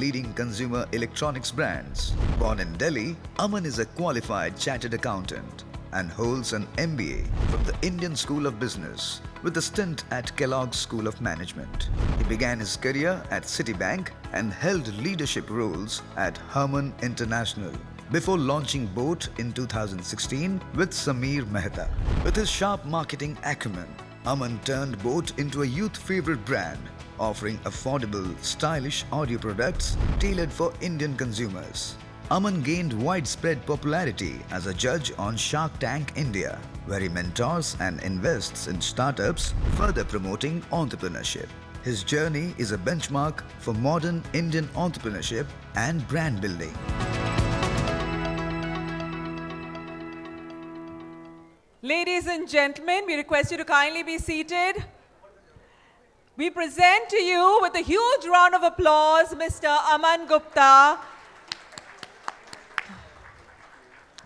leading consumer electronics brands. Born in Delhi, Aman is a qualified chartered accountant and holds an MBA from the Indian School of Business with a stint at Kellogg's School of Management. He began his career at Citibank and held leadership roles at Harman International before launching Boat in 2016 with Sameer Mehta. With his sharp marketing acumen, Aman turned Boat into a youth favorite brand, offering affordable, stylish audio products tailored for Indian consumers. Aman gained widespread popularity as a judge on Shark Tank India, where he mentors and invests in startups, further promoting entrepreneurship. His journey is a benchmark for modern Indian entrepreneurship and brand building. Ladies and gentlemen, we request you to kindly be seated. We present to you with a huge round of applause, Mr. Aman Gupta.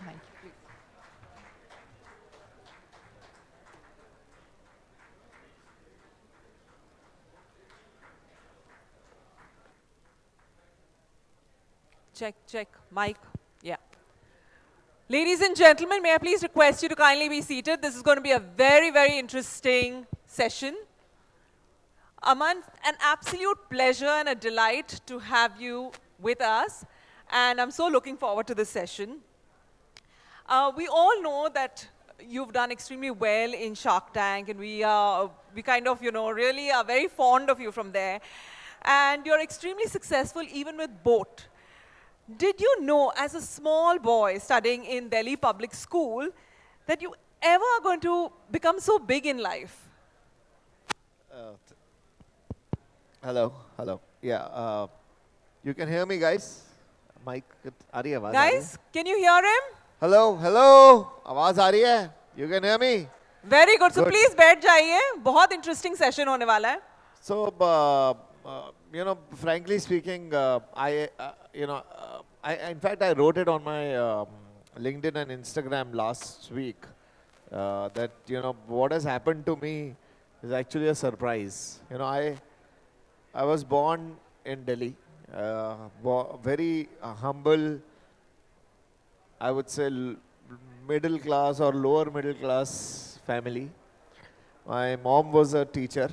Thank you. Check, mic. Yeah. Ladies and gentlemen, may I please request you to kindly be seated. This is going to be a very, very interesting session. Aman, an absolute pleasure and a delight to have you with us. And I'm so looking forward to this session. We all know that you've done extremely well in Shark Tank, and we kind of, really are very fond of you from there. And you're extremely successful even with Boat. Did you know, as a small boy studying in Delhi public school, that you ever are going to become so big in life? Hello. Yeah, you can hear me, guys? Mic, aa rahi hai awaaz? Guys, can you hear him? Hello. आवाज आ रही है? You can hear me? Very good. So Good. please बैठ जाइए. बहुत interesting session होने वाला है. So, frankly speaking, in fact, I wrote it on my LinkedIn and Instagram last week that, what has happened to me is actually a surprise. I was born in Delhi, very humble, I would say middle class or lower middle class family. My mom was a teacher.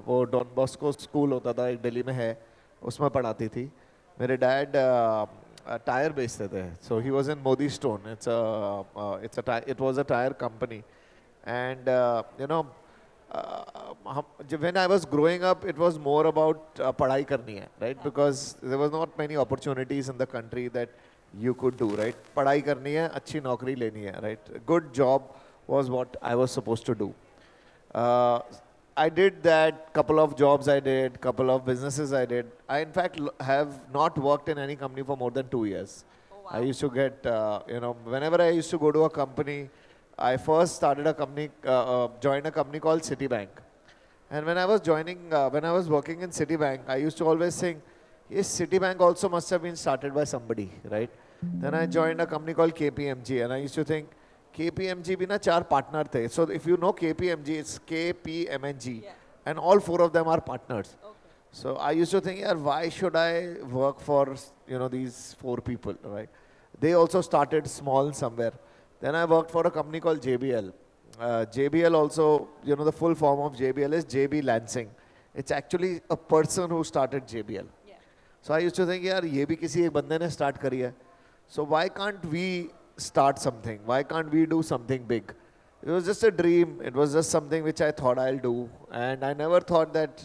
वो don Bosco school होता था एक दिल्ली में है, उसमें पढ़ाती थी. मेरे डैड टायर बेचते थे. So he was in Modi Stone. It was a tire company. And when I was growing up, it was more about पढ़ाई करनी है, right? Because there was not many opportunities in the country that you could do, right? पढ़ाई करनी है, अच्छी नौकरी लेनी है, right? A good job was what I was supposed to do. I did that, couple of jobs I did, couple of businesses I did. I in fact have not worked in any company for more than 2 years. Oh, wow. I used to get, whenever I used to go to a company, I first started a company, joined a company called Citibank. And when I was working in Citibank, I used to always think, yes, Citibank also must have been started by somebody, right? Then I joined a company called KPMG, and I used to think, KPMG भी ना 4 partner थे. So if you know KPMG, it's KPMNG, and all 4 of them are partners. Okay. So I used to think, yeah, why should I work for these 4 people, right? They also started small somewhere. Then I worked for a company called JBL. JBL also, the full form of JBL is JB Lansing. It's actually a person who started JBL. Yeah. So I used to think, यार ये भी किसी एक बंदे ने start करी है. So why can't we start something? Why can't we do something big? It was just a dream. It was just something which I thought I'll do. And I never thought that,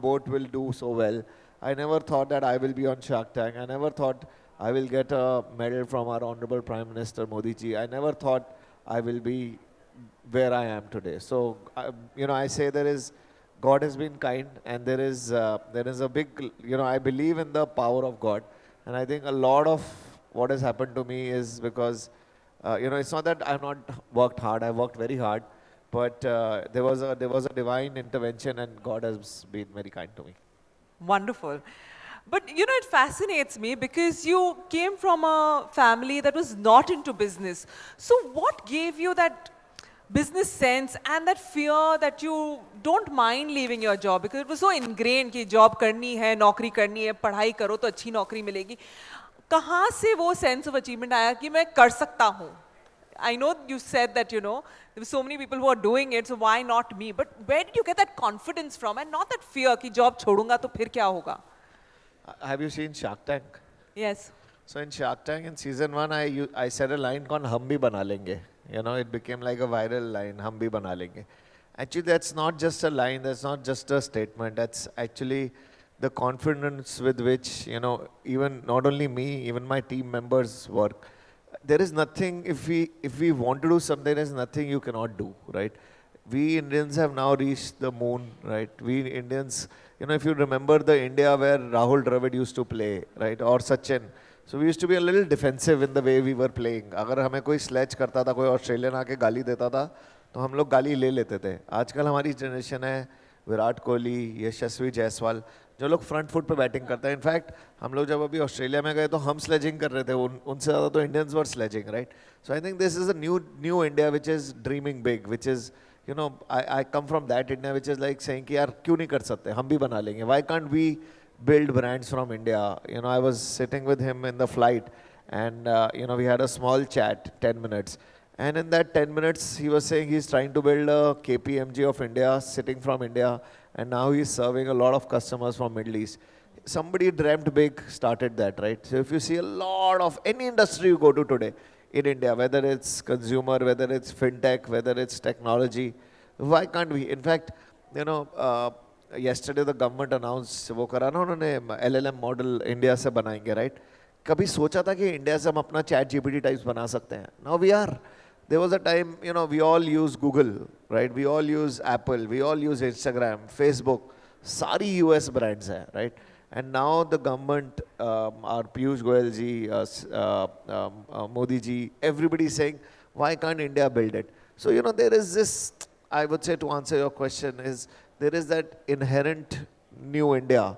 Boat will do so well. I never thought that I will be on Shark Tank. I never thought I will get a medal from our Honorable Prime Minister Modi ji. I never thought I will be where I am today. So, I say God has been kind, and there is a big, I believe in the power of God. And I think a lot of what has happened to me is because, it's not that I've not worked hard. I've worked very hard, but there was a divine intervention, and God has been very kind to me. Wonderful. But it fascinates me because you came from a family that was not into business. So what gave you that business sense and that fear that you don't mind leaving your job because it was so ingrained कि job करनी है, नौकरी करनी है, पढ़ाई करो तो अच्छी नौकरी मिलेगी. कहाँ से वो sense of achievement आया कि मैं कर सकता हूँ? I know you said that, you know, there were so many people who are doing it, so why not me? But where did you get that confidence from and not that fear कि job छोड़ूंगा तो फिर क्या होगा? Have you seen Shark Tank? Yes. So in Shark Tank in season 1, I said a line called "Hum bhi bana lenge." You know, it became like a viral line. "Hum bhi bana lenge." Actually, that's not just a line. That's not just a statement. That's actually the confidence with which, you know, even not only me, even my team members work. There is nothing, if we want to do something, there is nothing you cannot do, right? We Indians have now reached the moon, right? We Indians, you know, if you remember the India where Rahul Dravid used to play, right? Or Sachin. So we used to be a little defensive in the way we were playing. अगर हमें कोई sledge करता था, कोई Australian आके गाली देता था, तो हम लोग गाली ले लेते थे. आजकल हमारी जनरेशन है विराट कोहली, यशस्वी जायसवाल, जो लोग फ्रंट फुट पे बैटिंग करते हैं. इनफैक्ट हम लोग जब अभी ऑस्ट्रेलिया में गए तो हम स्लेजिंग कर रहे थे, उनसे ज़्यादा तो Indians were sledging, right? So I think this is a new India which is dreaming big, which is, you know, I come from that India which is like saying कि यार क्यों नहीं कर सकते, हम भी बना लेंगे. Why can't we build brands from India? You know, I was sitting with him in the flight and you know, we had a small chat, 10 minutes. And in that 10 minutes, he was saying he's trying to build a KPMG of India, sitting from India, and now he's serving a lot of customers from Middle East. Somebody dreamt big, started that, right? So if you see a lot of any industry you go to today, in India, whether it's consumer, whether it's fintech, whether it's technology, why can't we? In fact, you know, yesterday the government announced वो करा ना उन्होंने LLM model India से बनाएंगे, right? कभी सोचा था कि इंडिया से हम अपना chat GPT types बना सकते हैं? Now we are. There was a time, you know, we all use Google, right? We all use Apple, we all use Instagram, Facebook, सारी US brands हैं, right? And now the government, our Piyush Goyal ji, Modi ji, everybody is saying, why can't India build it? So, you know, there is this, I would say to answer your question is, there is that inherent new India,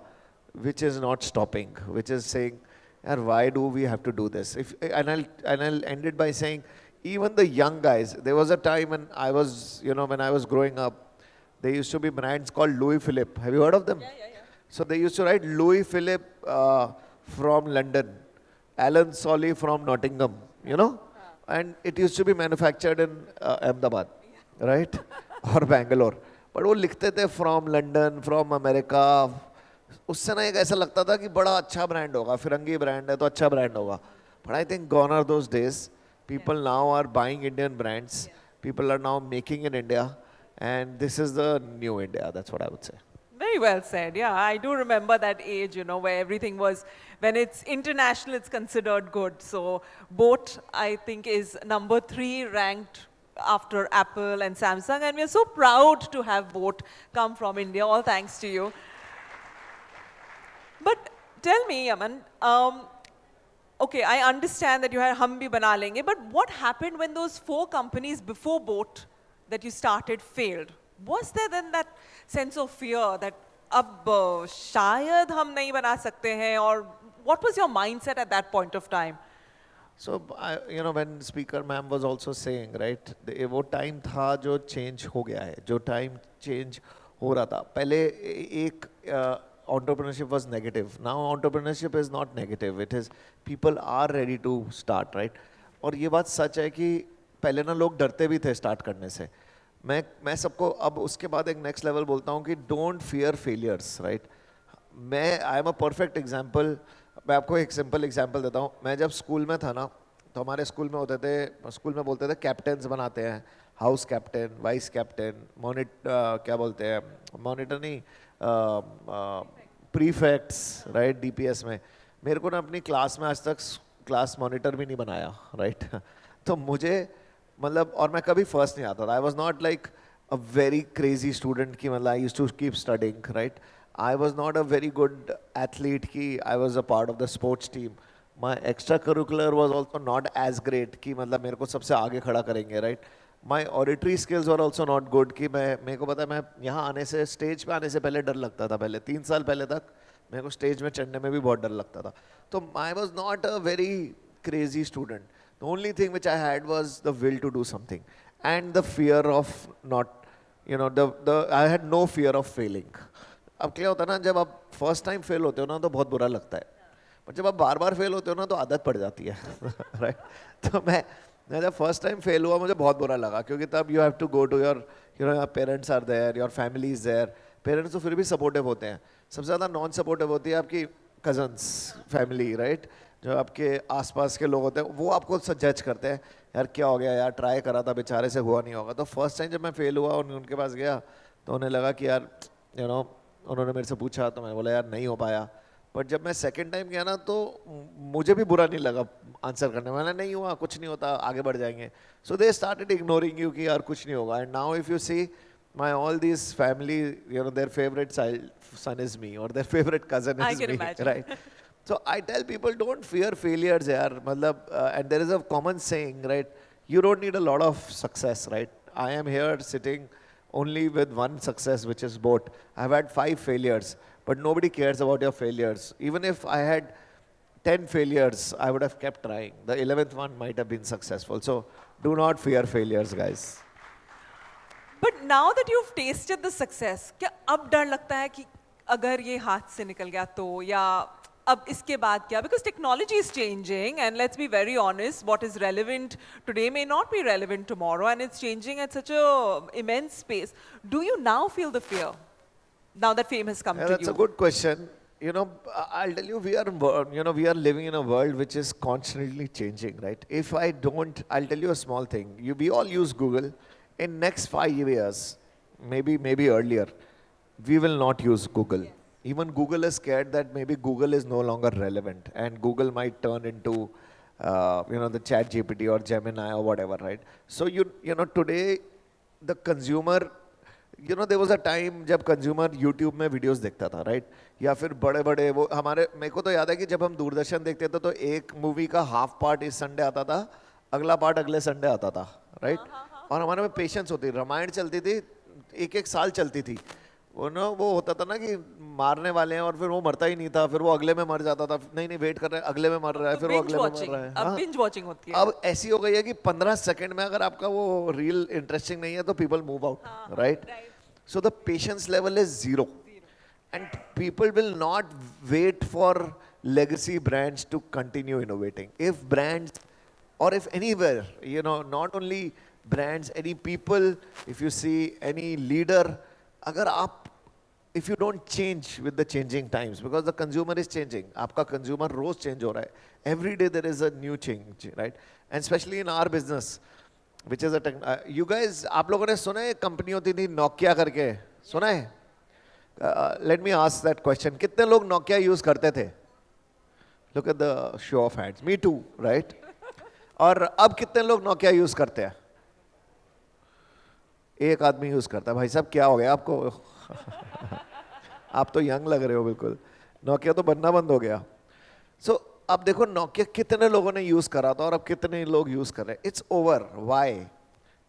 which is not stopping, which is saying, and why do we have to do this? And I'll end it by saying, even the young guys, there was a time when I was, you know, when I was growing up, there used to be brands called Louis Philippe. Have you heard of them? Yeah. So they used to write Louis Philippe from London, Alan Solly from Nottingham, you know? And it used to be manufactured in Ahmedabad, right? Or Bangalore. But वो लिखते थे from London, from America. उससे ना एक ऐसा लगता था कि बड़ा अच्छा ब्रांड होगा, फिरंगी ब्रांड है तो अच्छा ब्रांड होगा. But I think gone are those days. People now are buying Indian brands. People are now making in India. And this is the new India. That's what I would say. Very well said. Yeah, I do remember that age, you know, where everything was, when it's international, it's considered good. So Boat, I think, is number 3 ranked after Apple and Samsung. And we're so proud to have Boat come from India. All thanks to you. But tell me, Aman, okay, I understand that you had Hum Bhi Bana Lenge, but what happened when those 4 companies before Boat that you started failed? Was there then that sense of fear that अब शायद हम नहीं बना सकते हैं, or what was your mindset at that point of time? So, you know, when speaker ma'am was also saying, right, वो time था जो change हो गया है, जो time change हो रहा था. पहले एक entrepreneurship was negative. Now entrepreneurship is not negative. It is people are ready to start, right? और ये बात सच है कि पहले ना लोग डरते भी थे start करने से. मैं सबको अब उसके बाद एक नेक्स्ट लेवल बोलता हूँ कि don't fear failures, right? I am a perfect example. मैं आपको एक सिंपल एग्जांपल देता हूँ. मैं जब स्कूल में था ना, तो हमारे स्कूल में होते थे, स्कूल में बोलते थे कैप्टन्स बनाते हैं, हाउस कैप्टन, वाइस कैप्टन, क्या बोलते हैं, मॉनिटर नहीं, प्रीफेक्ट्स, राइट? डीपीएस में मेरे को ना अपनी क्लास में आज तक क्लास मॉनिटर भी नहीं बनाया, राइट? तो मुझे मतलब, और मैं कभी फर्स्ट नहीं आता था. I was not like a very crazy student की, मतलब I used to keep studying, right? I was not a very good athlete की I was a part of the sports team. My extracurricular was also not as great कि मतलब मेरे को सबसे आगे खड़ा करेंगे, right? My auditory skills were also not good कि मेरे को पता है, मैं यहाँ आने से, स्टेज पे आने से पहले डर लगता था. पहले 3 साल पहले तक मेरे को स्टेज में चढ़ने में भी बहुत डर लगता था. तो आई was not a very crazy student. The only thing which I had was the will to do something. and the fear of not, I had no fear of failing. अब क्या होता है ना, जब आप फर्स्ट टाइम फेल होते हो ना तो बहुत बुरा लगता है, पर जब आप बार बार फेल होते हो ना तो आदत पड़ जाती है राइट तो मैं जब फर्स्ट टाइम फेल हुआ मुझे बहुत बुरा लगा, क्योंकि तब you have to go to your your parents are there, your family is there. Parents तो फिर भी सपोर्टिव होते हैं, सबसे ज़्यादा नॉन सपोर्टिव होती है आपकी कजन्स फैमिली, राइट. जो आपके आसपास के लोग होते हैं वो आपको जज करते हैं, यार क्या हो गया यार, ट्राई करा था बेचारे से हुआ नहीं होगा. तो फर्स्ट टाइम जब मैं फेल हुआ और उनके पास गया तो उन्हें लगा कि यार उन्होंने मेरे से पूछा तो मैं बोला यार नहीं हो पाया. बट जब मैं सेकंड टाइम गया ना तो मुझे भी बुरा नहीं लगा आंसर करने में, नहीं हुआ कुछ नहीं होता आगे बढ़ जाएंगे. So they started ignoring you कि यार कुछ नहीं होगा. And now if you see my all these family, their favorite son is me or their favorite cousin is me, right? So I tell people, don't fear failures, yaar. Matlab, and there is a common saying, right? You don't need a lot of success, right? I am here sitting only with one success, which is boat. I've had 5 failures, but nobody cares about your failures. Even if I had 10 failures, I would have kept trying. The 11th one might have been successful. So do not fear failures, guys. But now that you've tasted the success, क्या अब डर लगता है कि अगर ये हाथ से निकल गया तो, या अब इसके बाद क्या? Because technology is changing, and let's be very honest, what is relevant today may not be relevant tomorrow, and it's changing at such a immense pace. Do you now feel the fear, now that fame has come to you? That's a good question. I'll tell you, we are living in a world which is constantly changing, right? If I don't, I'll tell you a small thing. We all use Google. In next 5 years, maybe earlier, we will not use Google. Even Google is scared that maybe Google is no longer relevant, and Google might turn into, the Chat GPT or Gemini or whatever, right? So today, the consumer, there was a time जब consumer YouTube में videos देखता था, right? या फिर बड़े वो मेरे को तो याद है कि जब हम दूरदर्शन देखते थे तो एक movie का half part इस Sunday आता था, अगला part अगले Sunday आता था, right? और हमारे में पेशेंस होती, रामायण चलती थी 1-1 साल चलती थी. वो होता था ना कि मारने वाले हैं और फिर वो मरता ही नहीं था, फिर वो अगले में मर जाता था, नहीं वेट कर रहे हैं, अगले में मर रहा है, फिर वो अगले में मर रहा है. अब बिंज वॉचिंग होती है. अब ऐसी हो गई है कि 15 सेकंड में अगर आपका वो रील इंटरेस्टिंग नहीं है तो people move out, right. So the patience level is 0, and people will not wait for legacy brands to continue innovating. If brands, or if anywhere, not only brands, any people, if you see any leader, if you don't change with the changing times, because the consumer is changing, आपका consumer रोज change हो रहा है, every day there is a new change, right? And especially in our business, which is you guys, आप लोगों ने सुना है company होती थी Nokia करके, सुना है? Let me ask that question. कितने लोग Nokia use करते थे? Look at the show of hands. Me too, right? और अब कितने लोग Nokia use करते हैं? एक आदमी यूज करता है. भाई साहब क्या हो गया आपको? आप तो यंग लग रहे हो बिल्कुल. नोकिया तो बनना बंद हो गया. सो अब देखो नोकिया कितने लोगों ने यूज करा था और अब कितने लोग यूज कर रहे हैं. It's over. Why?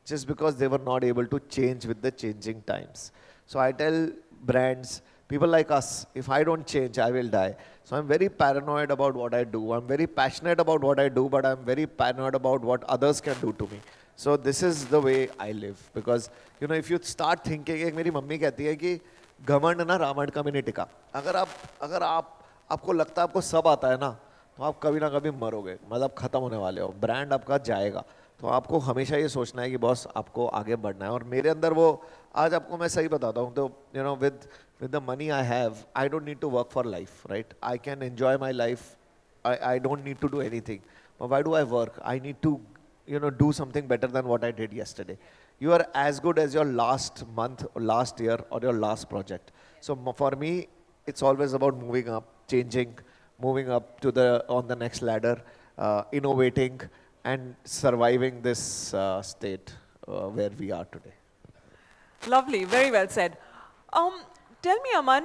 Just because they were not able to change with the changing times. So I tell brands, people like us, if I don't change, I will die. So I'm very paranoid about what I do. I'm very passionate about what I do, but I'm very paranoid about what others can do to me. So this is the way I live. Because, if you start thinking, एक मेरी mummy कहती है कि घमंड ना रावण का भी नहीं टिका. अगर आपको लगता है आपको सब आता है ना, तो आप कभी ना कभी मरोगे, मतलब खत्म होने वाले हो, ब्रांड आपका जाएगा. तो आपको हमेशा ये सोचना है कि बॉस आपको आगे बढ़ना है. और मेरे अंदर वो, आज आपको मैं सही बताता हूँ, तो with the money I have, I don't need to work for life, right? I can enjoy my life. I don't need to do anything. But why do I work? I need to, do something better than what I did yesterday. You are as good as your last month, or last year, or your last project. So for me, it's always about moving up, changing, moving up on the next ladder, innovating, and surviving this state where we are today. Lovely, very well said. Tell me, Aman,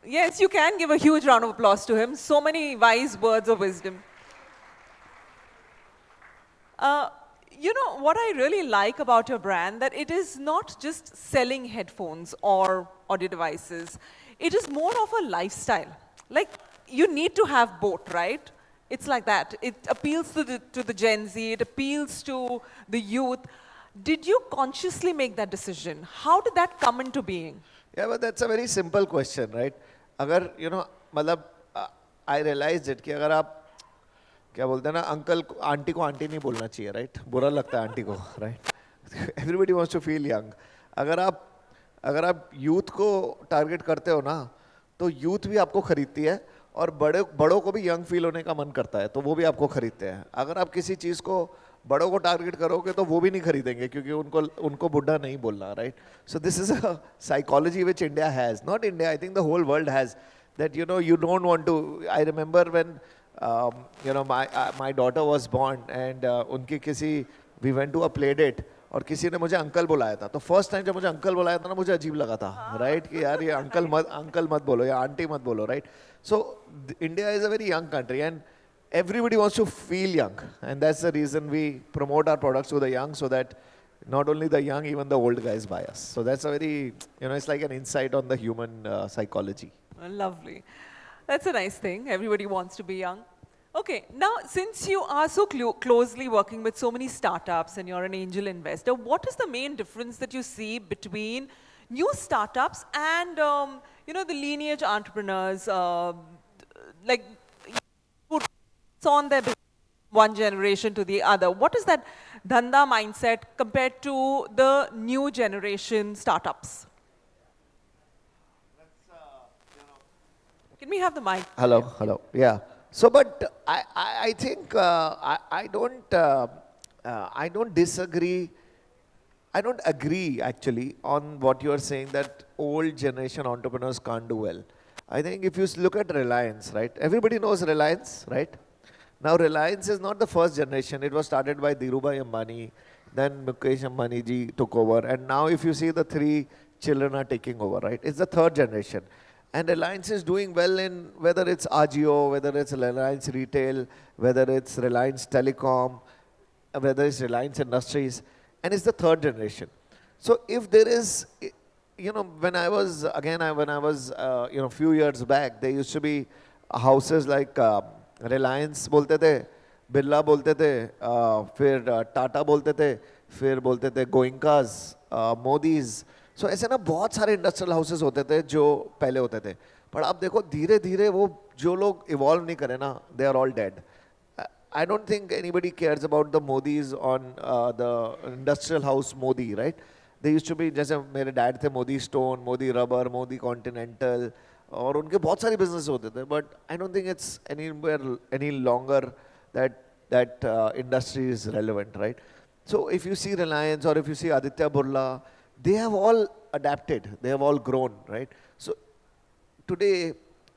yes, you can give a huge round of applause to him. So many wise words of wisdom. What I really like about your brand, that it is not just selling headphones or audio devices. It is more of a lifestyle. Like, you need to have both, right? It's like that. It appeals to the Gen Z. It appeals to the youth. Did you consciously make that decision? How did that come into being? Yeah, but that's a very simple question, right? अगर मतलब I realized it कि अगर आप क्या बोलते हैं ना uncle aunty को आंटी नहीं बोलना चाहिए, right? बुरा लगता है आंटी को, right? Everybody wants to feel young. अगर आप यूथ को टारगेट करते हो ना, तो यूथ भी आपको खरीदती है और बड़ों को भी यंग फील होने का मन करता है, तो वो भी आपको खरीदते हैं. अगर आप किसी चीज़ को बड़ों को टारगेट करोगे तो वो भी नहीं खरीदेंगे क्योंकि उनको बुढ़ा नहीं बोलना, right? So this is a psychology which India has, not India, I think the whole world has, that you don't want to. I remember when my daughter was born and उनकी किसी we went to a play date और किसी ने मुझे uncle बुलाया था, तो first time जब मुझे अंकल बुलाया था ना, मुझे अजीब लगा था, राइट? कि यार ये अंकल मत बोलो या आंटी मत बोलो, right? So India is a very young country and everybody wants to feel young, and that's the reason we promote our products to the young, so that not only the young, even the old guys buy us. So that's a very, it's like an insight on the human psychology. Lovely. That's a nice thing. Everybody wants to be young. Okay, now since you are so closely working with so many startups and you're an angel investor, what is the main difference that you see between new startups and the lineage entrepreneurs, like who on their business one generation to the other? What is that dhanda mindset compared to the new generation startups? Can we have the mic? Hello. Yeah. So, but I think I don't disagree. I don't agree actually on what you are saying that old generation entrepreneurs can't do well. I think if you look at Reliance, right? Everybody knows Reliance, right? Now Reliance is not the first generation. It was started by Dhirubhai Ambani, then Mukesh Ambani ji took over, and now if you see the three children are taking over, right? It's the third generation. And Reliance is doing well in whether it's Ajio, whether it's Reliance Retail, whether it's Reliance Telecom, whether it's Reliance Industries, and it's the third generation. So if there is, when I was few years back, there used to be houses like Reliance बोलते थे, बिरला बोलते थे, फिर टाटा बोलते थे, फिर बोलते थे गोइंकास, मोदीज. सो ऐसे ना बहुत सारे इंडस्ट्रियल हाउसेस होते थे जो पहले होते थे, पर आप देखो धीरे धीरे वो जो लोग इवॉल्व नहीं करे ना, they are all dead. I don't think anybody cares about the Modis on the industrial house Modi, right? They used to be, जैसे मेरे डैड थे, Modi stone, Modi rubber, Modi continental, और उनके बहुत सारे बिजनेस होते थे, but I don't think it's any longer that industry is relevant, right? So if you see Reliance or if you see Aditya Birla, they have all adapted, they have all grown, right? So today,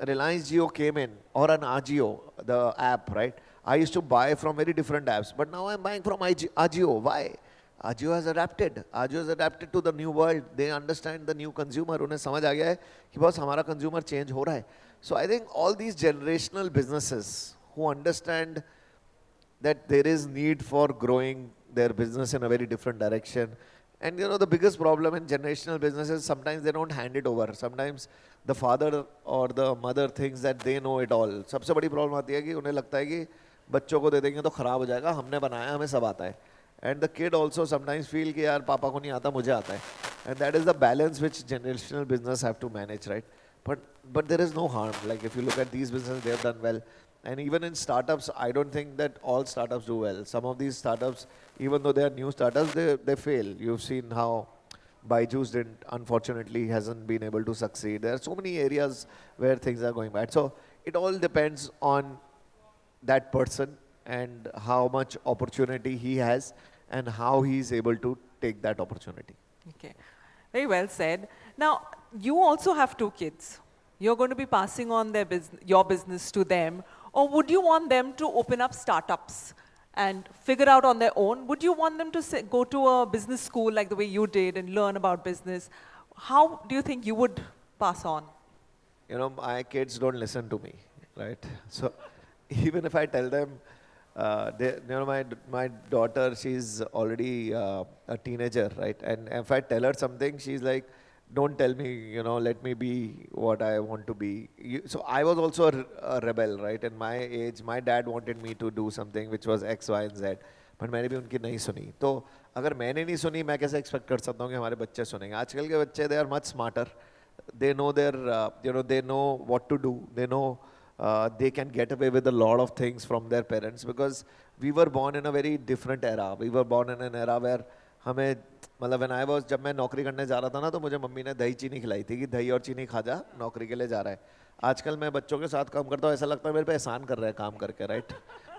Reliance Jio came in, or an Ajio, the app, right? I used to buy from very different apps, but now I'm buying from Ajio. Why? Ajio has adapted. Ajio has adapted to the new world. They understand the new consumer. उन्हें समझ आ गया है कि बस हमारा consumer change हो रहा है. So I think all these generational businesses who understand that there is need for growing their business in a very different direction. And the biggest problem in generational businesses, sometimes they don't hand it over. Sometimes the father or the mother thinks that they know it all. सबसे बड़ी problem आती है कि उन्हें लगता है कि बच्चों को दे देंगे तो खराब हो जाएगा, हमने बनाया, हमें सब आता है. And the kid also sometimes feel कि यार पापा को नहीं आता, मुझे आता है. And that is the balance which generational business have to manage, right? But there is no harm. Like if you look at these businesses, they have done well. And even in startups, I don't think that all startups do well. Some of these startups, even though they are new startups, they fail. You've seen how Byju's unfortunately hasn't been able to succeed. There are so many areas where things are going bad. So it all depends on that person and how much opportunity he has and how he is able to take that opportunity. Okay, very well said. Now, you also have 2 kids. You're going to be passing on your business to them. Or would you want them to open up startups and figure out on their own? Would you want them to go to a business school like the way you did and learn about business? How do you think you would pass on? My kids don't listen to me, right? So even if I tell them, my daughter, she's already a teenager, right? And if I tell her something, she's like, don't tell me, let me be what I want to be. So I was also a rebel, right? In my age, my dad wanted me to do something which was X, Y, and Z. But मैंने भी उनकी नहीं सुनी. तो अगर मैंने नहीं सुनी, मैं कैसे एक्सपेक्ट कर सकता हूँ कि हमारे बच्चे सुनेंगे? आजकल के बच्चे they are much smarter. They know they know what to do. They know they can get away with a lot of things from their parents because we were born in a very different era. We were born in an era where हमें मतलब when I was, जब मैं नौकरी करने जा रहा था ना, तो मुझे मम्मी ने दही चीनी खिलाई थी कि दही और चीनी खा जा, नौकरी के लिए जा रहा है. आजकल मैं बच्चों के साथ काम करता हूँ, ऐसा लगता है मेरे पे एहसान कर रहे हैं काम करके, राइट?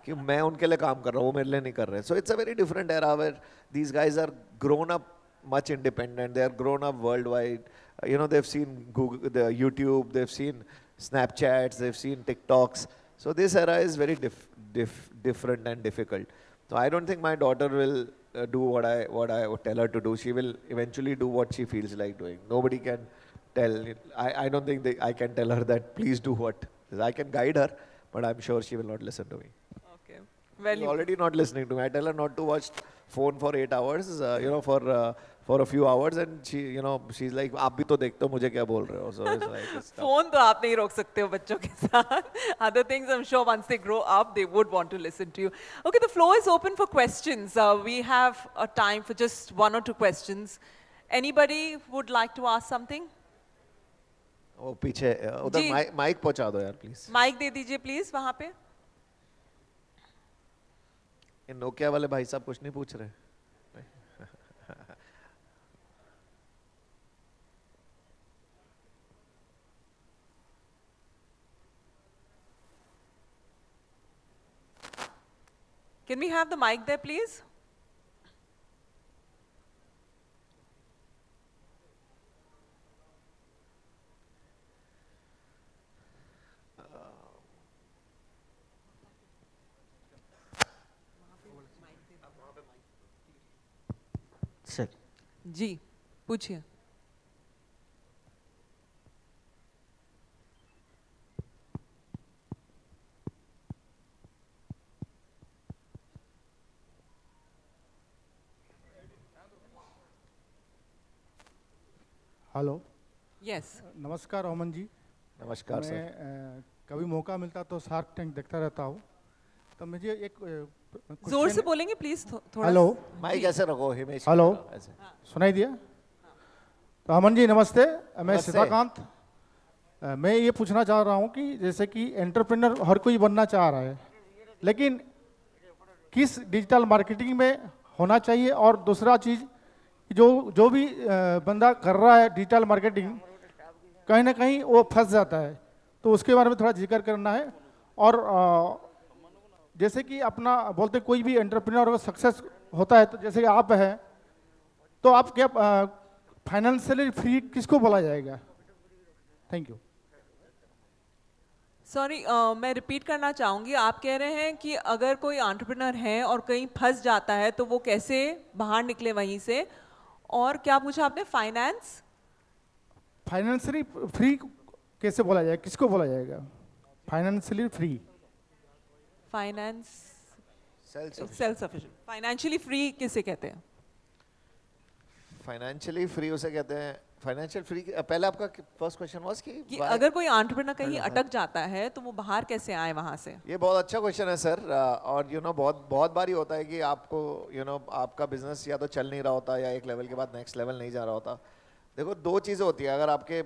कि मैं उनके लिए काम कर रहा हूँ, वो मेरे लिए नहीं कर रहे. So it's a very different era where these guys are grown up much independent. They are grown up worldwide. They've seen Google, the YouTube, they've seen Snapchats, they've seen TikToks. So this era is very different and difficult. So I don't think my daughter will do what I would tell her to do. She will eventually do what she feels like doing. Nobody can tell. I don't think I can tell her that please do what. I can guide her, but I'm sure she will not listen to me. Okay. Well, She's already not listening to me. I tell her not to watch phone for 8 hours, for a few hours, and she's like, आप भी तो देखते हो, मुझे क्या बोल रहे हो? So it's like, it's tough. Phone तो आप नहीं रोक सकते हो बच्चों के साथ. Other things, I'm sure once they grow up, they would want to listen to you. Okay, the floor is open for questions. We have a time for just 1 or 2 questions. Anybody would like to ask something? वो पीछे उधर जी. Mic पहुंचा दो यार please. Mic दे दीजिए please वहां पे. ये नोकिया वाले भाई साहब कुछ नहीं पूछ रहे. Can we have the mic there, please? Sir ji, पूछिए. हेलो. Yes. नमस्कार अमन जी. नमस्कार मैं सर. कभी मौका मिलता तो शार्क टैंक देखता रहता हूँ. तो मुझे एक जोर से बोलेंगे प्लीज थोड़ा. हेलो. माइक ऐसे रखो हिमेश. हेलो. ऐसे. सुनाई दिया? तो अमन जी नमस्ते. मैं नमस्ते. सीताकांत. मैं ये पूछना चाह रहा हूँ कि जैसे कि एंटरप्रेन्योर हर कोई बनना चाह रहा है, लेकिन किस डिजिटल मार्केटिंग में होना चाहिए, और दूसरा चीज़ जो भी बंदा कर रहा है डिजिटल मार्केटिंग, कहीं ना कहीं वो फंस जाता है, तो उसके बारे में थोड़ा जिक्र करना है. और जैसे कि अपना बोलते कोई भी एंटरप्रेन्योर अगर सक्सेस होता है, तो जैसे कि आप हैं, तो आप क्या फाइनेंशियली फ्री किसको बोला जाएगा? Thank you. सॉरी, मैं रिपीट करना चाहूँगी. आप कह रहे हैं कि अगर कोई एंटरप्रेन्योर है और कहीं फंस जाता है तो वो कैसे बाहर निकले वहीं से, और क्या पूछा आपने? फाइनेंशियली फ्री कैसे बोला जाएगा, किसको बोला जाएगा financially free? Finance self self sufficient. Financially free किसे कहते हैं? फाइनेंशियली फ्री उसे कहते हैं. Financial free. पहले आपका फर्स्ट क्वेश्चन वाज कि अगर कोई एंटरप्रेन्योर कहीं अटक जाता है तो वो बाहर कैसे आए वहां से? ये बहुत अच्छा क्वेश्चन है सर. और बहुत बार ही होता है कि आपको आपका बिजनेस या तो चल नहीं रहा होता, या एक लेवल के बाद नेक्स्ट लेवल नहीं जा रहा होता. देखो, 2 चीज़ें होती है. अगर आपके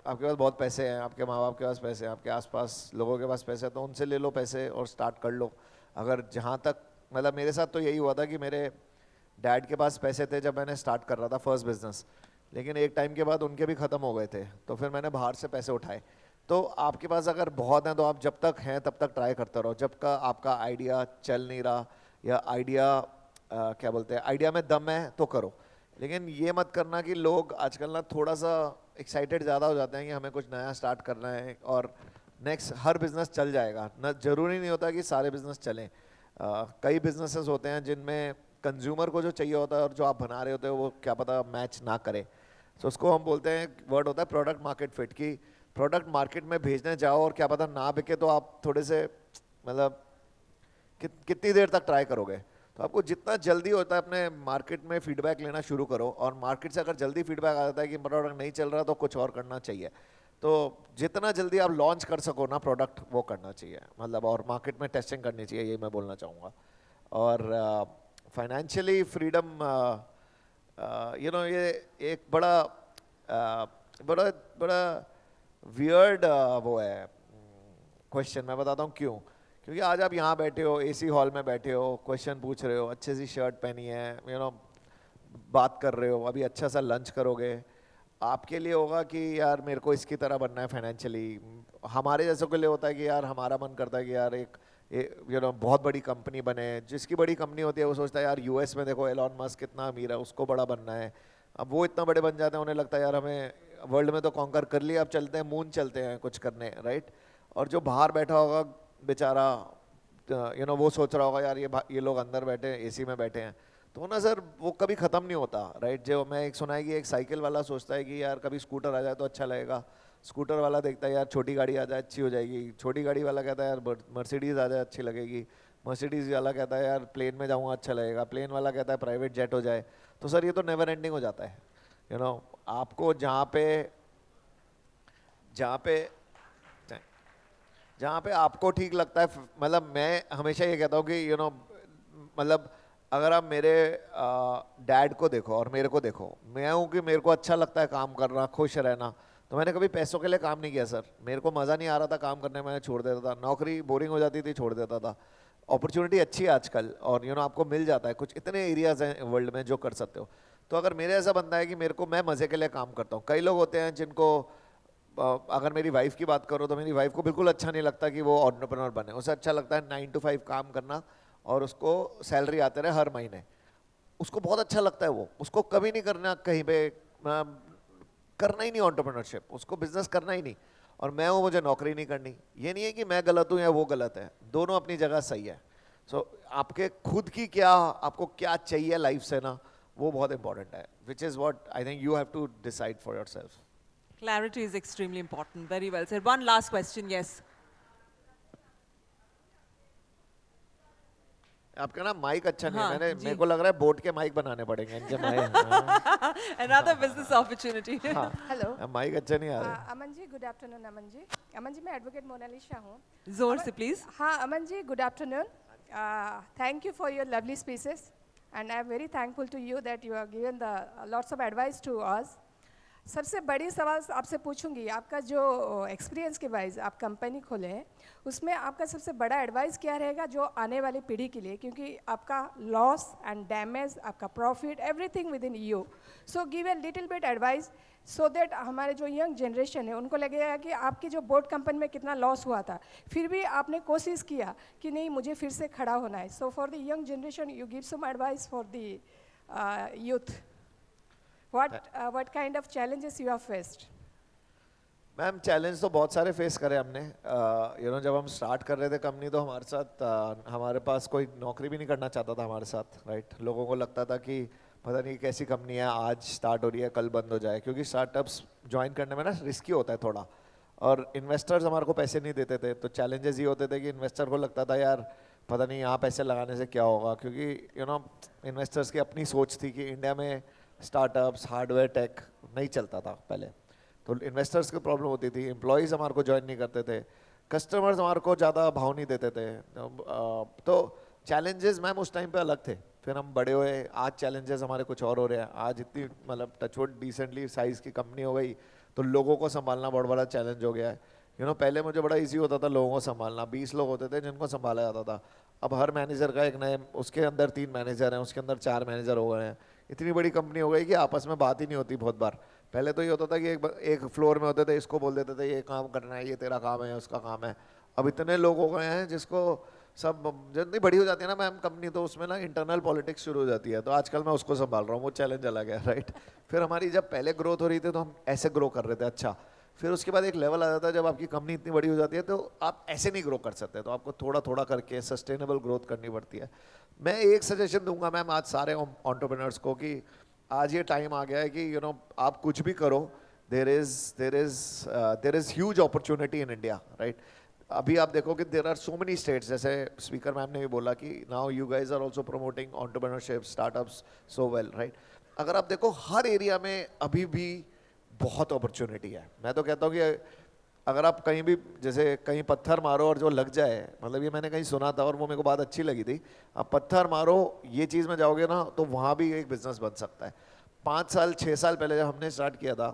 आपके पास बहुत पैसे हैं, आपके माँ बाप के पास पैसे हैं, आपके आसपास लोगों के पास पैसे हैं, तो उनसे ले लो पैसे और स्टार्ट कर लो. अगर जहाँ तक मेरे साथ तो यही हुआ था कि मेरे डैड के पास पैसे थे जब मैंने स्टार्ट कर रहा था फर्स्ट बिजनेस, लेकिन एक टाइम के बाद उनके भी ख़त्म हो गए थे, तो फिर मैंने बाहर से पैसे उठाए. तो आपके पास अगर बहुत हैं तो आप जब तक हैं तब तक ट्राई करते रहो. जब का आपका आइडिया चल नहीं रहा, या आइडिया क्या बोलते हैं, आइडिया में दम है, तो करो. लेकिन ये मत करना कि लोग आजकल ना थोड़ा सा एक्साइटेड ज़्यादा हो जाते हैं कि हमें कुछ नया स्टार्ट करना है और नेक्स्ट हर बिज़नेस चल जाएगा. न ज़रूरी नहीं होता कि सारे बिज़नेस चलें. कई बिजनेसेस होते हैं जिनमें कंज्यूमर को जो चाहिए होता है और जो आप बना रहे होते हो वो क्या पता मैच ना करे. तो उसको हम बोलते हैं, वर्ड होता है प्रोडक्ट मार्केट फिट, कि प्रोडक्ट मार्केट में भेजने जाओ और क्या पता ना बिके तो आप थोड़े से कितनी देर तक ट्राई करोगे. तो आपको जितना जल्दी होता है अपने मार्केट में फीडबैक लेना शुरू करो, और मार्केट से अगर जल्दी फीडबैक आ जाता है कि प्रोडक्ट नहीं चल रहा तो कुछ और करना चाहिए. तो जितना जल्दी आप लॉन्च कर सको ना प्रोडक्ट, वो करना चाहिए. और मार्केट में टेस्टिंग करनी चाहिए, ये मैं बोलना चाहूँगा. और फाइनेंशियली फ्रीडम यू नो ये एक बड़ा बड़ा वियर्ड वो है क्वेश्चन। मैं बताता हूँ क्यों। क्योंकि आज आप यहाँ बैठे हो, एसी हॉल में बैठे हो, क्वेश्चन पूछ रहे हो, अच्छे सी शर्ट पहनी है, यू नो बात कर रहे हो, अभी अच्छा सा लंच करोगे, आपके लिए होगा कि यार मेरे को इसकी तरह बनना है फाइनेंशियली। हमारे जैसों के लिए होता है कि यार हमारा मन करता है कि यार एक यू नो बहुत बड़ी कंपनी बने। जिसकी बड़ी कंपनी होती है वो सोचता है यार यूएस में देखो एलॉन मस्क कितना अमीर है, उसको बड़ा बनना है। अब वो इतना बड़े बन जाते हैं, उन्हें लगता है यार हमें वर्ल्ड में तो कॉन्कर कर लिया, अब चलते हैं मून चलते हैं कुछ करने, राइट। और जो बाहर बैठा होगा बेचारा यू नो वो सोच रहा होगा यार ये लोग अंदर बैठे हैं, एसी में बैठे हैं, तो ना सर वो कभी ख़त्म नहीं होता, राइट। जो मैं एक सुना है कि एक साइकिल वाला सोचता है कि यार कभी स्कूटर आ जाए तो अच्छा लगेगा, स्कूटर वाला देखता है यार छोटी गाड़ी आ जाए अच्छी हो जाएगी, छोटी गाड़ी वाला कहता है यार मर्सिडीज़ आ जाए अच्छी लगेगी, मर्सिडीज़ वाला कहता है यार प्लेन में जाऊँगा अच्छा लगेगा, प्लेन वाला कहता है प्राइवेट जेट हो जाए। तो सर ये तो नेवर एंडिंग हो जाता है, यू नो। आपको जहाँ पे आपको ठीक लगता है, मतलब मैं हमेशा ये कहता हूँ कि यू नो मतलब अगर आप मेरे डैड को देखो और मेरे को देखो, मैं हूँ कि मेरे को अच्छा लगता है काम करना, खुश रहना, तो मैंने कभी पैसों के लिए काम नहीं किया सर। मेरे को मज़ा नहीं आ रहा था काम करने में, मैं छोड़ देता था, नौकरी बोरिंग हो जाती थी छोड़ देता था। अपॉर्चुनिटी अच्छी है आजकल और यू नो आपको मिल जाता है, कुछ इतने एरियाज हैं वर्ल्ड में जो कर सकते हो। तो अगर मेरे ऐसा बंदा है कि मैं मज़े के लिए काम करता हूँ। कई लोग होते हैं जिनको अगर मेरी वाइफ की बात करो तो मेरी वाइफ को बिल्कुल अच्छा नहीं लगता कि वो एंटरप्रेन्योर बने, उसे अच्छा लगता है 9 to 5 काम करना और उसको सैलरी आते रहे हर महीने, उसको बहुत अच्छा लगता है वो, उसको कभी नहीं करना कहीं पे करना ही नहीं एंटरप्रेन्योरशिप, उसको बिजनेस करना ही नहीं। और मैं हूँ मुझे नौकरी नहीं करनी, ये नहीं है कि मैं गलत हूँ या वो गलत है, दोनों अपनी जगह सही है। सो आपके खुद की आपको क्या चाहिए लाइफ से ना, वो बहुत इंपॉर्टेंट है, which is what I think you have to decide for yourself. Clarity is extremely important. Very well said. One last question, yes. आपका ना माइक अच्छा नहीं है, हाँ, मेरे को लग रहा है बोट के माइक बनाने पड़ेंगे इनके mic. Another business opportunity. Hello mic अच्छा नहीं आ रहा। अमन जी, गुड आफ्टरनून। अमन जी मैं एडवोकेट मोनालिसा हूँ। जोर से प्लीज। हाँ Aman ji, good afternoon. Thank you for your lovely speeches and I am very thankful to you that you are given the lots of advice to us. सबसे बड़ी सवाल आपसे पूछूंगी, आपका जो एक्सपीरियंस के वाइज आप कंपनी खोले हैं उसमें आपका सबसे बड़ा एडवाइस क्या रहेगा जो आने वाली पीढ़ी के लिए, क्योंकि आपका लॉस एंड डैमेज, आपका profit, everything with in you. So give a little bit advice so that हमारे जो यंग जनरेशन है उनको लगेगा कि आपकी जो बोट कंपनी में कितना लॉस हुआ था फिर भी आपने कोशिश किया कि नहीं मुझे फिर से खड़ा होना है। So for the young generation you give some advice for the youth. What kind of challenges you have faced? Ma'am challenge तो बहुत सारे फेस करे हमने। यू नो जब हम स्टार्ट कर रहे थे कंपनी तो हमारे साथ हमारे पास कोई नौकरी भी नहीं करना चाहता था हमारे साथ, राइट। लोगों को लगता था कि पता नहीं कैसी कंपनी है, आज स्टार्ट हो रही है कल बंद हो जाए, क्योंकि स्टार्टअप्स ज्वाइन करने में ना रिस्की होता है थोड़ा, और इन्वेस्टर्स हमारे को पैसे नहीं देते थे। तो चैलेंजेस ये होते थे कि इन्वेस्टर को लगता था यार पता नहीं यहाँ पैसे लगाने से क्या होगा, क्योंकि यू नो इन्वेस्टर्स की अपनी सोच थी कि इंडिया में स्टार्टअप्स हार्डवेयर टेक नहीं चलता था पहले, तो इन्वेस्टर्स की प्रॉब्लम होती थी। एम्प्लॉयज़ हमारे को ज्वाइन नहीं करते थे, कस्टमर्स हमारे को ज़्यादा भाव नहीं देते थे। तो चैलेंजेस मैम उस टाइम पे अलग थे। फिर हम बड़े हुए, आज चैलेंजेस हमारे कुछ और हो रहे हैं। आज इतनी मतलब टचवुड डिसेंटली साइज़ की कंपनी हो गई तो लोगों को संभालना बहुत बड़ा चैलेंज हो गया है। यू नो पहले मुझे बड़ा इजी होता था लोगों को संभालना, 20 लोग होते थे जिनको संभाला जाता था। अब हर मैनेजर का एक नए, उसके अंदर 3 मैनेजर हैं, उसके अंदर 4 मैनेजर हो गए हैं। इतनी बड़ी कंपनी हो गई कि आपस में बात ही नहीं होती बहुत बार। पहले तो ये होता था कि एक फ्लोर में होते थे, इसको बोल देते थे ये काम करना है, ये तेरा काम है, उसका काम है। अब इतने लोग हो गए हैं जिसको सब, जितनी बड़ी हो जाती है ना मैम कंपनी तो उसमें ना इंटरनल पॉलिटिक्स शुरू हो जाती है। तो आजकल मैं उसको संभाल रहा हूँ, वो चैलेंज अलग है, राइट। फिर हमारी जब पहले ग्रोथ हो रही थी तो हम ऐसे ग्रो कर रहे थे, अच्छा। फिर उसके बाद एक लेवल आ जाता है जब आपकी कंपनी इतनी बड़ी हो जाती है तो आप ऐसे नहीं ग्रो कर सकते, तो आपको थोड़ा थोड़ा करके सस्टेनेबल ग्रोथ करनी पड़ती है। मैं एक सजेशन दूंगा मैम आज सारे एंटरप्रेन्योर्स को कि आज ये टाइम आ गया है कि यू नो आप कुछ भी करो, there is huge opportunity in India, right. अभी आप देखो कि there are so many states, जैसे स्पीकर मैम ने भी बोला कि now you guys are also promoting entrepreneurship startups so well, right. अगर आप देखो हर एरिया में अभी भी बहुत अपॉर्चुनिटी है। मैं तो कहता हूँ कि अगर आप कहीं भी जैसे कहीं पत्थर मारो और जो लग जाए, मतलब ये मैंने कहीं सुना था और वो मेरे को बात अच्छी लगी थी, आप पत्थर मारो ये चीज़ में जाओगे ना तो वहाँ भी एक बिजनेस बन सकता है। 5 साल 6 साल पहले जब हमने स्टार्ट किया था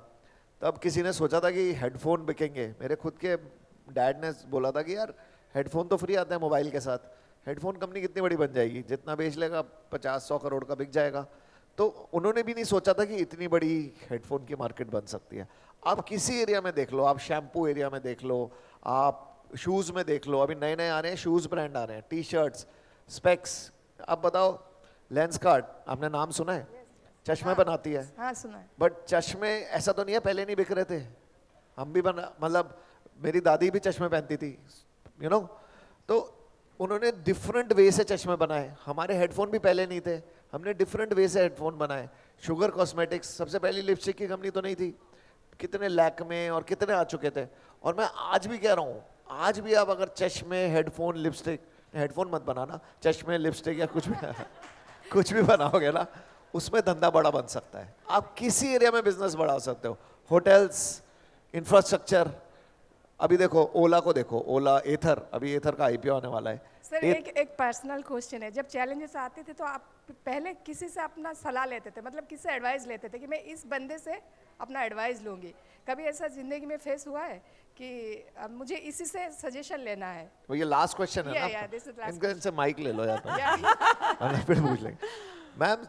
तब किसी ने सोचा था कि हेडफोन बिकेंगे। मेरे खुद के डैड ने बोला था कि यार हेडफोन तो फ्री आते हैं मोबाइल के साथ, हेडफोन कंपनी कितनी बड़ी बन जाएगी, जितना बेच लेगा 50-100 करोड़ का बिक जाएगा। तो उन्होंने भी नहीं सोचा था कि इतनी बड़ी हेडफोन की मार्केट बन सकती है। आप किसी एरिया में देख लो, आप शैम्पू एरिया में देख लो, आप शूज़ में देख लो, अभी नए नए आ रहे हैं शूज़ ब्रांड आ रहे हैं, टी शर्ट्स, स्पेक्स। अब बताओ लेंस कार्ड आपने नाम सुना है? चश्मे बनाती है, हाँ सुना है। बट चश्मे ऐसा तो नहीं है पहले नहीं बिक रहे थे, हम भी बना, मतलब मेरी दादी भी चश्मे पहनती थी, यू नो। तो उन्होंने डिफरेंट वे से चश्मे बनाए। हमारे हेडफोन भी पहले नहीं थे, हमने डिफरेंट वे से हेडफोन बनाए। शुगर कॉस्मेटिक्स, सबसे पहली लिपस्टिक की कंपनी तो नहीं थी, कितने लैक्मे और कितने आ चुके थे। और मैं आज भी कह रहा हूँ, आज भी आप अगर चश्मे, हेडफोन, लिपस्टिक, हेडफोन मत बनाना, चश्मे, लिपस्टिक या कुछ भी कुछ भी बनाओगे ना, उसमें धंधा बड़ा बन सकता है। आप किसी एरिया में बिजनेस बढ़ा सकते हो, होटल्स, इंफ्रास्ट्रक्चर। अभी देखो ओला को देखो, ओला, एथर, अभी एथर का आईपीओ आने वाला है। सर एक पर्सनल क्वेश्चन है, जब चैलेंजेस आते थे तो आप पहले किसी से अपना सलाह लेते थे, मतलब किससे एडवाइस लेते थे कि मैं इस बंदे से अपना एडवाइस लूंगी? कभी ऐसा जिंदगी में फेस हुआ है कि अब मुझे इसी से सजेशन लेना है? वो ये लास्ट क्वेश्चन है Yeah, ना, yeah, this is last इनका इनसे माइक ले लो या तो Yeah. फिर पूछ लेंगे। मैम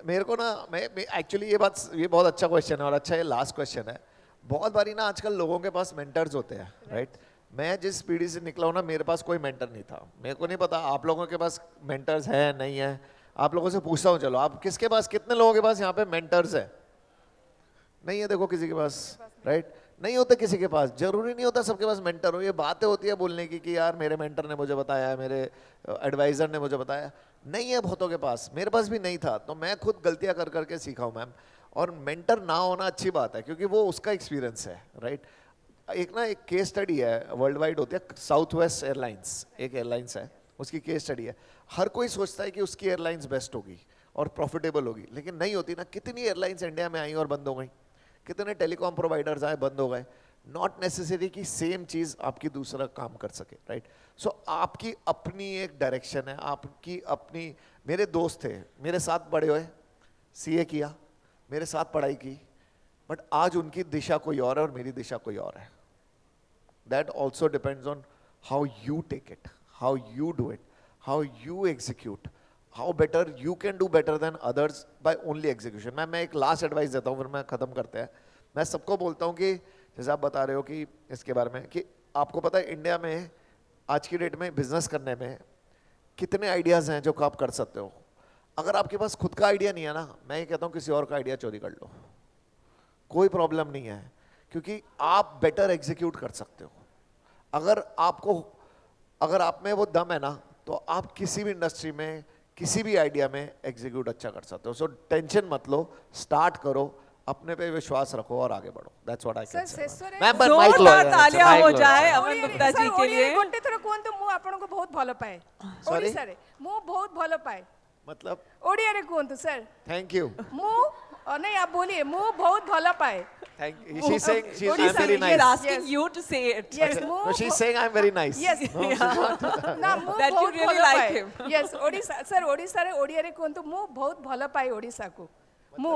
मेरे को ना, मैं एक्चुअली ये बहुत अच्छा क्वेश्चन है और अच्छा ये लास्ट क्वेश्चन है। बहुत बारी ना आजकल लोगों के पास मेंटर्स होते हैं, राइट? मैं जिस पीढ़ी से निकला हूँ ना, मेरे पास कोई मेंटर नहीं था। मेरे को नहीं पता आप लोगों के पास मेंटर्स है नहीं है। आप लोगों से पूछता हूँ, चलो आप किसके पास, कितने लोगों के पास यहाँ पे मेंटर्स है? नहीं है, देखो किसी के पास, राइट? नहीं होते किसी के पास, जरूरी नहीं होता सबके पास मेंटर हो। ये बातें होती है बोलने की कि यार मेरे मेंटर ने मुझे बताया, मेरे एडवाइजर ने मुझे बताया। नहीं है बहुतों के पास, मेरे पास भी नहीं था, तो मैं खुद गलतियां कर करके सीखा हूँ मैम। और मेंटर ना होना अच्छी बात है क्योंकि वो उसका एक्सपीरियंस है, राइट? एक केस स्टडी है, वर्ल्ड वाइड होती है, साउथ वेस्ट एयरलाइंस एक एयरलाइंस है, उसकी केस स्टडी है। हर कोई सोचता है कि उसकी एयरलाइंस बेस्ट होगी और प्रॉफिटेबल होगी, लेकिन नहीं होती ना। कितनी एयरलाइंस इंडिया में आई और बंद हो गई, कितने टेलीकॉम प्रोवाइडर्स आए बंद हो गए। नॉट नेसेसरी कि सेम चीज़ आपकी दूसरा काम कर सके, राइट? सो आपकी अपनी एक डायरेक्शन है, आपकी अपनी। मेरे दोस्त थे, मेरे साथ बड़े हुए, सीए किया, मेरे साथ पढ़ाई की, बट आज उनकी दिशा कोई और है और मेरी दिशा कोई और है। That also depends on how you take it, how you do it, how you execute, how better you can do better than others by only execution. मैं एक लास्ट एडवाइस देता हूँ, फिर मैं ख़त्म करते हैं। मैं सबको बोलता हूँ कि जैसे आप बता रहे हो कि इसके बारे में, कि आपको पता है इंडिया में आज की डेट में बिजनेस करने में कितने आइडियाज़ हैं जो आप कर सकते हो। अगर आपके पास खुद का आइडिया नहीं है ना, मैं ये कहता हूँ किसी और का आइडिया चोरी कर लो, कोई प्रॉब्लम नहीं है, क्योंकि आप बेटर एग्जीक्यूट कर सकते हो। अगर आप में वो दम है ना, तो आप किसी भी इंडस्ट्री में, किसी भी आइडिया में एग्जीक्यूट अच्छा कर सकते हो। सो टेंशन मत लो, स्टार्ट करो, अपने पे विश्वास रखो और आगे बढ़ो। That's what I can say. जोरदार तालियां हो जाए अमन गुप्ता जी के लिए। गोटे थोड़ा कहते मु आपन को बहुत भलो पाए, ओडिसा रे मु बहुत भलो पाए, मतलब ओडिया रे कहते सर। Thank you. मु नहीं आप बोलिए, मु बहुत भलो पाए। Thank you. She's saying I'm Odisha, very we are nice. asking Yes. you to say it. Yes, No, she's saying I'm very nice. Yes. No, she's not. ना मु That you बहुत really भलो like पाए। him. Yes, Odisha sir, Odisha रे ओडिया रे कहते मु बहुत भलो पाए ओडिसा को। मु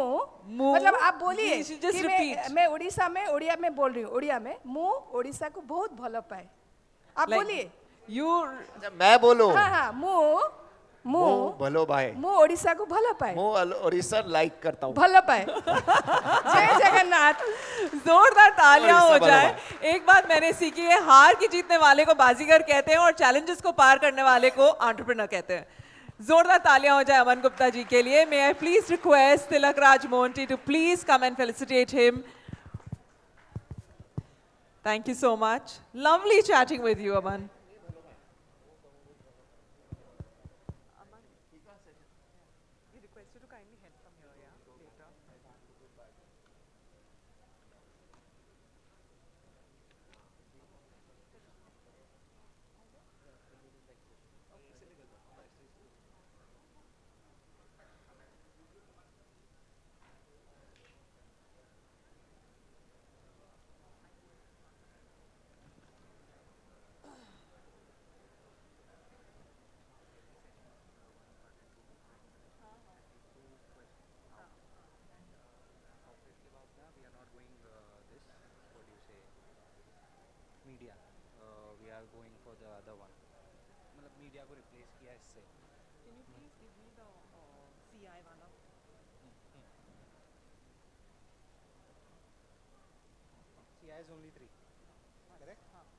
मु- मतलब आप बोलिए You should just कि repeat. मैं ओडिसा में, ओडिया में बोल रही हूँ, ओडिया में मु ओडिसा को बहुत भलो पाए। आप Like, बोलिए। you मैं बोलूं, हाँ हाँ, मु भलो भाई, मु ओडिसा को भलो पाए, उड़ीसा लाइक करता हूँ। भलो पाए। जय जगन्नाथ। जोरदार तालियां हो ओडिसा जाए। वाला एक बात मैंने सीखी है, हार के जीतने वाले को बाजीगर कहते हैं और चैलेंजेस को पार करने वाले को एंटरप्रेन्योर कहते हैं। जोरदार तालियां हो जाए अमन गुप्ता जी के लिए। May I please request Tilak Raj Monty to please come and felicitate him. Thank you so much. Lovely chatting with you Aman. Media को रिप्लेस किया इससे. Can you please give me the CI one? CI is only 3. Correct?